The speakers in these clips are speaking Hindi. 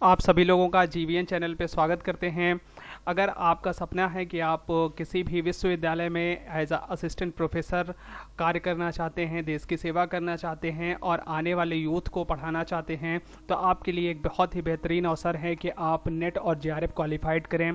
आप सभी लोगों का जीवीएन चैनल पे स्वागत करते हैं। अगर आपका सपना है कि आप किसी भी विश्वविद्यालय में एज अ असिस्टेंट प्रोफेसर कार्य करना चाहते हैं, देश की सेवा करना चाहते हैं और आने वाले यूथ को पढ़ाना चाहते हैं, तो आपके लिए एक बहुत ही बेहतरीन अवसर है कि आप नेट और जेआरएफ क्वालिफाइड करें।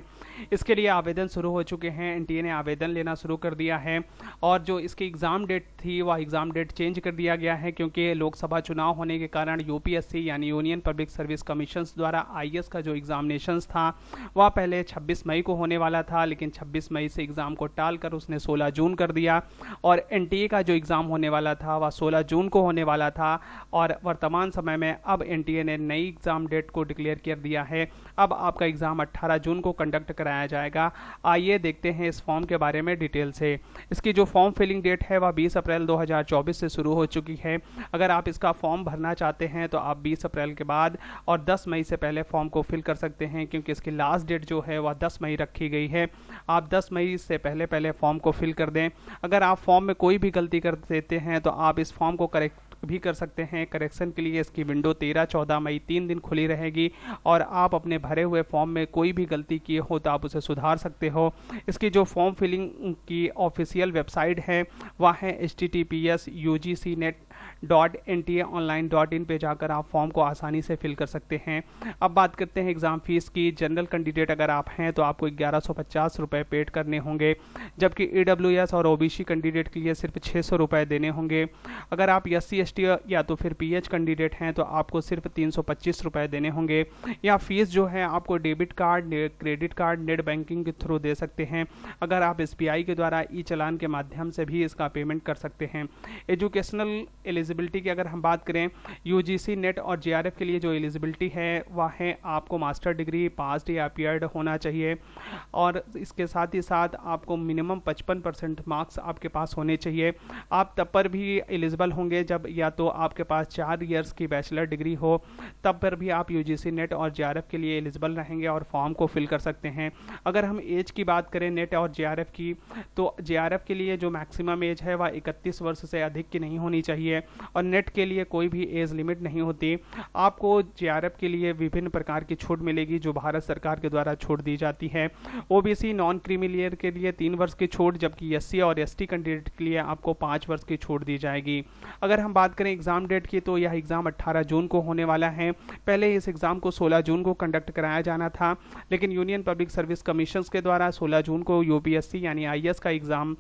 इसके लिए आवेदन शुरू हो चुके हैं, एनटीए ने आवेदन लेना शुरू कर दिया है और जो इसकी एग्ज़ाम डेट थी वह एग्ज़ाम डेट चेंज कर दिया गया है क्योंकि लोकसभा चुनाव होने के कारण यूपीएससी यानी यूनियन पब्लिक सर्विस कमीशन द्वारा आईएएस का जो एग्जामिनेशंस था वह पहले 26 मई को होने वाला था, लेकिन 26 मई से एग्ज़ाम को टालकर उसने 16 जून कर दिया और एनटीए का जो एग्ज़ाम होने वाला था वह 16 जून को होने वाला था। और वर्तमान समय में अब एनटीए ने नई एग्ज़ाम डेट को डिक्लेयर कर दिया है। अब आपका एग्ज़ाम 18 जून को कंडक्ट कराया जाएगा। आइए देखते हैं इस फॉर्म के बारे में डिटेल से। इसकी जो फॉर्म फिलिंग डेट है वह 20 अप्रैल 2024 से शुरू हो चुकी है। अगर आप इसका फॉर्म भरना चाहते हैं तो आप 20 अप्रैल के बाद और 10 मई से पहले फॉर्म को फिल कर सकते हैं, क्योंकि इसकी लास्ट डेट जो है वह 10 मई रखी गई है। आप 10 मई से पहले पहले फॉर्म को फिल कर दें। अगर आप फॉर्म में कोई भी गलती कर देते हैं तो आप इस फॉर्म को करेक्ट भी कर सकते हैं। करेक्शन के लिए इसकी विंडो 13-14 मई 3 दिन खुली रहेगी और आप अपने भरे हुए फॉर्म में कोई भी गलती किए हो तो आप उसे सुधार सकते हो। इसकी जो फॉर्म फिलिंग की ऑफिशियल वेबसाइट है वह है https://ugcnet.ntaonline.in पे जाकर आप फॉर्म को आसानी से फिल कर सकते हैं। अब बात करते हैं एग्ज़ाम फीस की। जनरल कैंडिडेट अगर आप हैं तो आपको 1150 रुपये पेड करने होंगे, जबकि ईडब्ल्यूएस और ओबीसी कैंडिडेट के लिए सिर्फ 600 रुपये देने होंगे। अगर आप एससी एसटी या तो फिर पीएच कैंडिडेट हैं तो आपको सिर्फ 325 रुपये देने होंगे। या फीस जो है आपको debit card, credit card, net banking के थ्रू दे सकते हैं। अगर आप एसबीआई के द्वारा ई चालान के माध्यम से भी इसका पेमेंट कर सकते हैं। एजुकेशनल एलिजिबिलिटी की अगर हम बात करें, यूजीसी नेट और जेआरएफ के लिए जो एलिजिबिलिटी है वह है आपको मास्टर डिग्री पास्ड या अपीयर्ड होना चाहिए और इसके साथ ही साथ आपको मिनिमम 55% मार्क्स आपके पास होने चाहिए। आप तब पर भी एलिजिबल होंगे जब या तो आपके पास 4 इयर्स की बैचलर डिग्री हो, तब पर भी आप यूजीसी नेट और जेआरएफ के लिए एलिजिबल रहेंगे और फॉर्म को फिल कर सकते हैं। अगर हम एज की बात करें नेट और जेआरएफ की, तो जेआरएफ के लिए जो मैक्सिमम एज है वह 31 वर्ष से अधिक की नहीं होनी चाहिए और नेट के लिए कोई भी एज लिमिट नहीं होती। आपको जेआरएफ के लिए विभिन्न प्रकार की छूट मिलेगी जो भारत सरकार के द्वारा छूट दी जाती है। ओबीसी नॉन क्रीमिलियर के लिए 3 वर्ष की छूट, जबकि एससी और एसटी कैंडिडेट के लिए आपको 5 वर्ष की छूट दी जाएगी। अगर हम बात करें एग्ज़ाम डेट की तो यह एग्ज़ाम 18 जून को होने वाला है। पहले इस एग्ज़ाम को 16 जून को कंडक्ट कराया जाना था, लेकिन यूनियन पब्लिक सर्विस कमीशन के द्वारा 16 जून को यूपीएससी यानी आईएएस का एग्ज़ाम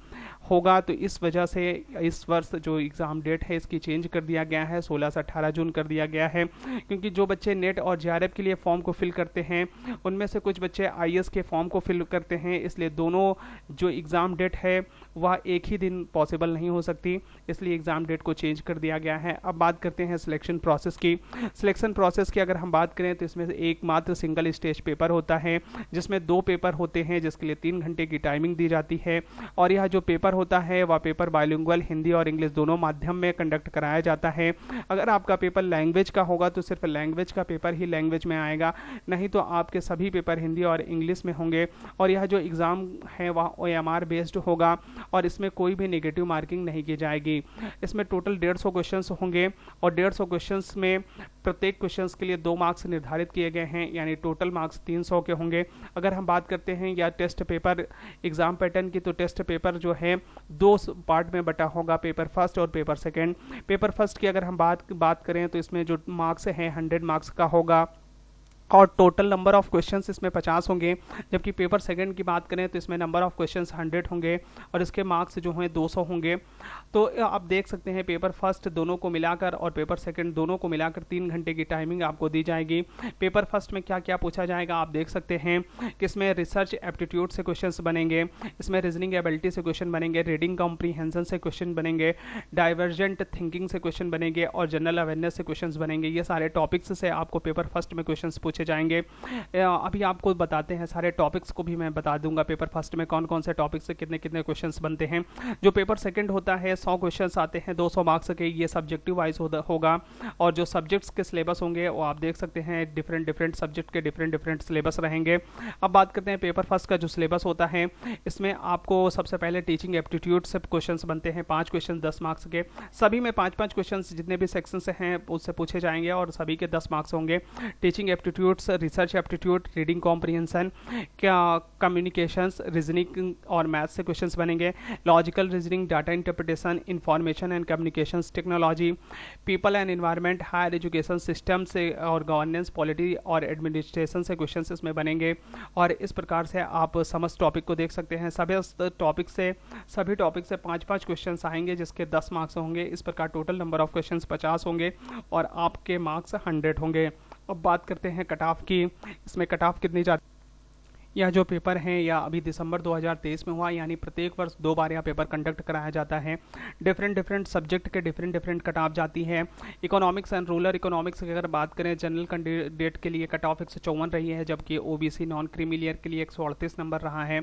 होगा, तो इस वजह से इस वर्ष जो एग्ज़ाम डेट है इसकी चेंज कर दिया गया है, 16 से 18 जून कर दिया गया है। क्योंकि जो बच्चे नेट और जेआरएफ के लिए फॉर्म को फिल करते हैं उनमें से कुछ बच्चे आईएएस के फॉर्म को फिल करते हैं, इसलिए दोनों जो एग्ज़ाम डेट है वह एक ही दिन पॉसिबल नहीं हो सकती, इसलिए एग्ज़ाम डेट को चेंज कर दिया गया है। अब बात करते हैं सिलेक्शन प्रोसेस की। सिलेक्शन प्रोसेस की अगर हम बात करें तो इसमें से एकमात्र सिंगल स्टेज पेपर होता है, जिसमें 2 पेपर होते हैं, जिसके लिए 3 घंटे की टाइमिंग दी जाती है और यह जो पेपर होता है वह पेपर बायलिंगुअल हिंदी और इंग्लिश दोनों माध्यम में कंडक्ट कराया जाता है। अगर आपका पेपर लैंग्वेज का होगा तो सिर्फ लैंग्वेज का पेपर ही लैंग्वेज में आएगा, नहीं तो आपके सभी पेपर हिंदी और इंग्लिश में होंगे। और यह जो एग्ज़ाम है वह ओएमआर बेस्ड होगा और इसमें कोई भी नेगेटिव मार्किंग नहीं की जाएगी। इसमें टोटल 150 क्वेश्चंस होंगे और 150 क्वेश्चंस में प्रत्येक क्वेश्चंस के लिए 2 मार्क्स निर्धारित किए गए हैं, यानी टोटल मार्क्स 300 के होंगे। अगर हम बात करते हैं या टेस्ट पेपर एग्जाम पैटर्न की, तो टेस्ट पेपर जो है 2 पार्ट में बटा होगा, पेपर फर्स्ट और पेपर सेकेंड। पेपर फर्स्ट की अगर हम बात करें तो इसमें जो मार्क्स है 100 मार्क्स का होगा और टोटल नंबर ऑफ क्वेश्चंस इसमें 50 होंगे। जबकि पेपर सेकंड की बात करें तो इसमें नंबर ऑफ क्वेश्चंस 100 होंगे और इसके मार्क्स जो हैं 200 होंगे। तो आप देख सकते हैं पेपर फर्स्ट दोनों को मिलाकर और पेपर सेकंड दोनों को मिलाकर 3 घंटे की टाइमिंग आपको दी जाएगी। पेपर फर्स्ट में क्या क्या पूछा जाएगा आप देख सकते हैं कि इसमें रिसर्च एप्टीट्यूड से क्वेश्चन बनेंगे, इसमें रीजनिंग एबिलिटी से क्वेश्चन बनेंगे, रीडिंग कॉम्प्रीहेंशन से क्वेश्चन बनेंगे, डाइवर्जेंट थिंकिंग से क्वेश्चन बनेंगे और जनरल अवेयरनेस से क्वेश्चन बनेंगे। ये सारे टॉपिक्स से आपको पेपर फर्स्ट में क्वेश्चन पूछे जाएंगे। अभी आपको बताते हैं सारे टॉपिक्स को भी मैं बता दूंगा पेपर फर्स्ट में कौन कौन से टॉपिक्स से कितने कितने क्वेश्चंस बनते हैं। जो पेपर सेकंड होता है 100 क्वेश्चंस आते हैं 200 मार्क्स के, ये सब्जेक्टिव वाइज होगा और जो सब्जेक्ट्स के सिलेबस होंगे वो आप देख सकते हैं डिफरेंट सब्जेक्ट के डिफरेंट सिलेबस रहेंगे। अब बात करते हैं पेपर फर्स्ट का जो सिलेबस होता है, इसमें आपको सबसे पहले टीचिंग एप्टीट्यूड से क्वेश्चन बनते हैं, 5 क्वेश्चन 10 मार्क्स के, सभी में 5-5 क्वेश्चन जितने भी सेक्शन से हैं उससे पूछे जाएंगे और सभी के 10 मार्क्स होंगे। Teaching aptitude aptitudes, research aptitude, reading comprehension, क्या कम्युनिकेशंस, रीजनिंग और मैथ से क्वेश्चंस बनेंगे, logical reasoning, data interpretation, information and communications technology, people and environment, higher education system से और गवर्नेंस, पॉलिटी और एडमिनिस्ट्रेशन से क्वेश्चंस इसमें बनेंगे। और इस प्रकार से आप समस्त टॉपिक को देख सकते हैं। सभी टॉपिक से 5-5 क्वेश्चंस आएंगे जिसके 10 मार्क्स होंगे। इस प्रकार टोटल नंबर ऑफ क्वेश्चंस 50 होंगे और आपके मार्क्स 100 होंगे। अब बात करते हैं कट ऑफ की। इसमें कट ऑफ कितनी जाती, यह जो पेपर हैं या अभी दिसंबर 2023 में हुआ, यानी प्रत्येक वर्ष 2 बार यह पेपर कंडक्ट कराया जाता है। डिफरेंट सब्जेक्ट के डिफरेंट कट ऑफ जाती है। इकोनॉमिक्स एंड रूरल इकोनॉमिक्स की अगर बात करें, जनरल कैंडिडेट के लिए कट ऑफ 154 रही है, जबकि ओबीसी नॉन क्रीमी लेयर के लिए 138 नंबर रहा है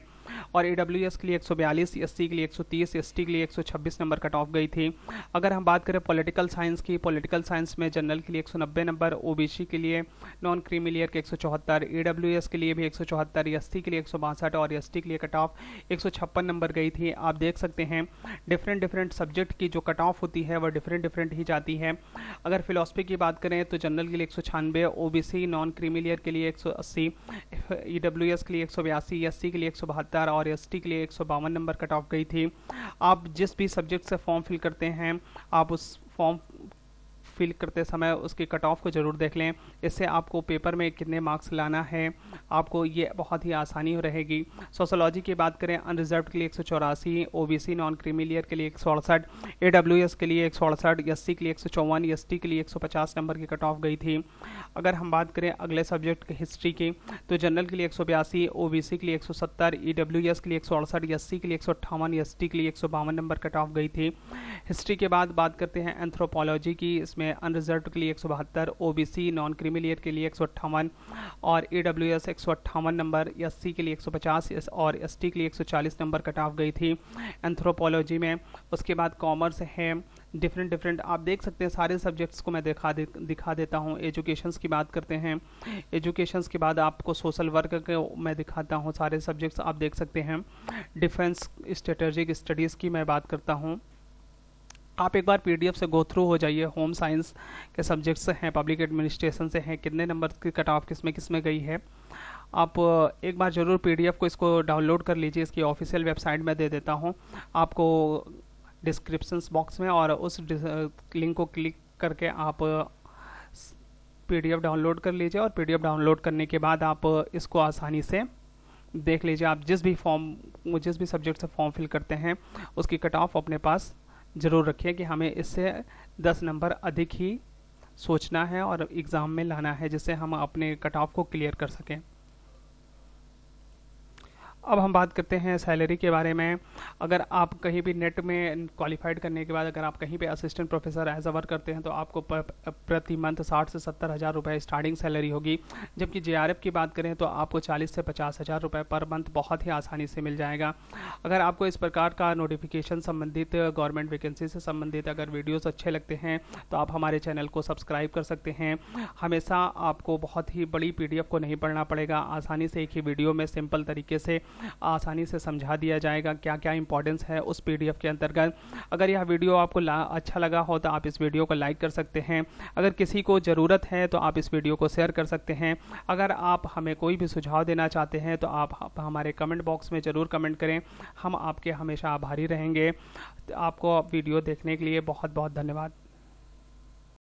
और ईडब्ल्यूएस के लिए 142, एससी के लिए 130, एसटी के लिए 126 नंबर कट ऑफ गई थी। अगर हम बात करें पॉलिटिकल साइंस की, पॉलिटिकल साइंस में जनरल के लिए 190 नंबर, ओबीसी के लिए नॉन क्रीमी लेयर के 174, ईडब्ल्यूएस के लिए भी 174, एसटी के लिए 162 और एसटी के लिए कट ऑफ 156 नंबर गई थी। आप देख सकते हैं डिफरेंट सब्जेक्ट की जो कट ऑफ होती है वह डिफरेंट ही जाती है। अगर फिलॉसफी की बात करें तो जनरल के लिए 196, ओबीसी नॉन क्रीमी लेयर के लिए 180, ईडब्ल्यूएस के लिए 182, एससी के लिए 172 और एसटी के लिए 152 नंबर कट ऑफ गई थी। आप जिस भी सब्जेक्ट से फॉर्म फिल करते हैं, आप उस फॉर्म फिल करते समय उसकी कट ऑफ को जरूर देख लें। इससे आपको पेपर में कितने मार्क्स लाना है आपको ये बहुत ही आसानी रहेगी। सोशोलॉजी की बात करें, अनरिजर्व के लिए 184, ओबीसी नॉन क्रीमी लेयर के लिए 168, एडब्ल्यूएस के लिए 168, एससी के लिए 154, एसटी के लिए 150 नंबर की कट ऑफ गई थी। अगर हम बात करें अगले सब्जेक्ट की हिस्ट्री की, तो जनरल के लिए 182, ओबीसी के लिए 170, ईडब्ल्यूएस के लिए 168, एससी के लिए 158, एसटी के लिए 152 नंबर कट ऑफ गई थी। हिस्ट्री के बाद बात करते हैं एंथ्रोपोलॉजी की। इसमें अनरिजर्व के लिए 172, ओबीसी नॉन क्रीमी लेयर के लिए 158 और ईडब्ल्यूएस 158 नंबर, एससी के लिए 150 और एसटी के लिए 140 नंबर कट ऑफ गई थी एंथ्रोपोलॉजी में। उसके बाद कॉमर्स है, डिफरेंट आप देख सकते हैं सारे सब्जेक्ट्स को मैं दिखा देता हूँ। एजुकेशंस की बात करते हैं, एजुकेशंस के बाद आपको सोशल वर्क को मैं दिखाता हूँ, सारे सब्जेक्ट्स आप देख सकते हैं। डिफेंस स्ट्रेटेजिक स्टडीज़ की मैं बात करता हूँ। आप एक बार पीडीएफ से गो थ्रू हो जाइए। होम साइंस के सब्जेक्ट्स हैं, पब्लिक एडमिनिस्ट्रेशन से हैं, कितने नंबर की कट ऑफ किसमें गई है। आप एक बार ज़रूर पीडीएफ को इसको डाउनलोड कर लीजिए। इसकी ऑफिशियल वेबसाइट में दे देता हूँ आपको डिस्क्रिप्शंस बॉक्स में, और उस लिंक को क्लिक करके आप पीडीएफ डाउनलोड कर लीजिए। और पीडीएफ डाउनलोड करने के बाद आप इसको आसानी से देख लीजिए। आप जिस भी सब्जेक्ट से फॉर्म फिल करते हैं उसकी कट ऑफ अपने पास ज़रूर रखिए कि हमें इससे 10 नंबर अधिक ही सोचना है और एग्ज़ाम में लाना है, जिससे हम अपने कट ऑफ को क्लियर कर सकें। अब हम बात करते हैं सैलरी के बारे में। अगर आप कहीं भी नेट में क्वालिफाइड करने के बाद अगर आप कहीं पे assistant professor as a work करते हैं तो आपको प्रति मंथ 60 से 70 हज़ार रुपये स्टार्टिंग सैलरी होगी। जबकि जेआरएफ की बात करें तो आपको 40 से 50 हज़ार रुपये पर मंथ बहुत ही आसानी से मिल जाएगा। अगर आपको इस प्रकार का नोटिफिकेशन संबंधित गवर्नमेंट वैकेंसी से संबंधित अगर वीडियोज़ अच्छे लगते हैं तो आप हमारे चैनल को सब्सक्राइब कर सकते हैं। हमेशा आपको बहुत ही बड़ी PDF को नहीं पढ़ना पड़ेगा, आसानी से एक ही वीडियो में सिंपल तरीके से आसानी से समझा दिया जाएगा क्या क्या इंपॉर्टेंस है उस PDF के अंतर्गत। अगर यह वीडियो आपको अच्छा लगा हो तो आप इस वीडियो को लाइक कर सकते हैं। अगर किसी को ज़रूरत है तो आप इस वीडियो को शेयर कर सकते हैं। अगर आप हमें कोई भी सुझाव देना चाहते हैं तो आप हमारे कमेंट बॉक्स में ज़रूर कमेंट करें, हम आपके हमेशा आभारी रहेंगे। आपको वीडियो देखने के लिए बहुत बहुत धन्यवाद।